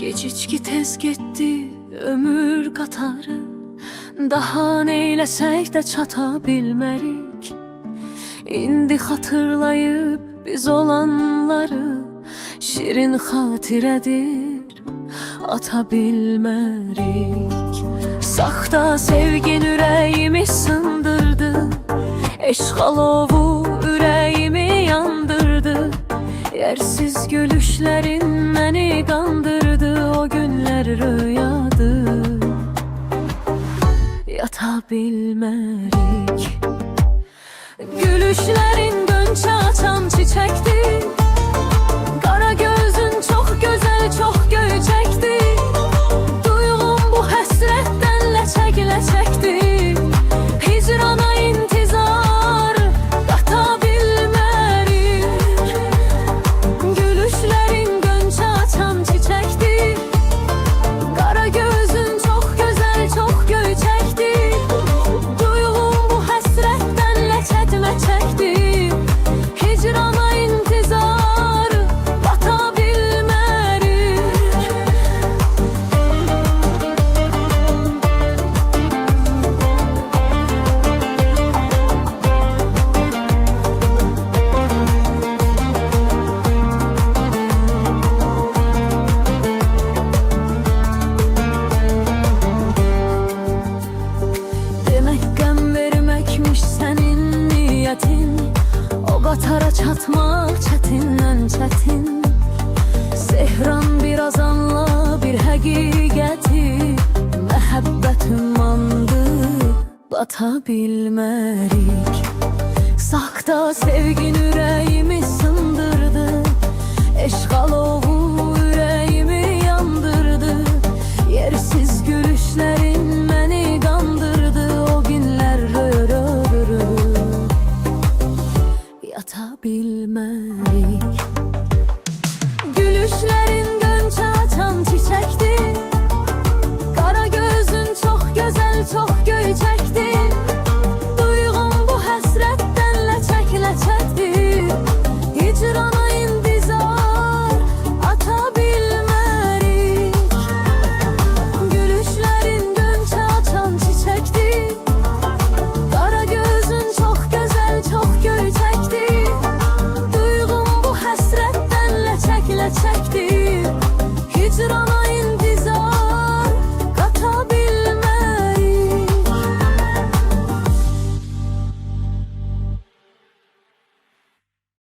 Geçici tez getdi ömür qatarı, daha neyləsək də çata bilmərik. İndi xatırlayıb biz olanları, şirin xatirədir, ata bilmərik. Saxta sevgin ürəyimi sındırdı, eşq alovu ürəyimi yandırdı. Yersiz gülüşlerin məni qandırdı, o günlər rüyadı, yata bilmərik. Gülüşlerin gönçə açan çiçekti, qara gözün çox gözəl, çox göyçəkdi. Duyğum bu həsrətdən ləçək-ləçəkdi, hicrana intizar qata bilmərik. Gülüşlerin gönçə açan çiçekti, qara gözün çox gözəl, çox göyçəkdi. Duyğum bu həsrətdən ləçək-ləçəkdi, hicrana intizar qata bilmərik. Demək qəm verməkmiş sənin niyyətin, o qatara çatmaq çətindən çətin. Sehran biraz anla bir həqiqəti, məhəbbət ümmandı, bata bilmərik. Saxta sevgin ürəyimi sındırdı, eşq alovu ürəyimi yandırdı. Yersiz gülüşlerin məni qandırdı, o günlər rö-rö-rö, yata bilmərik. Gülüşlerin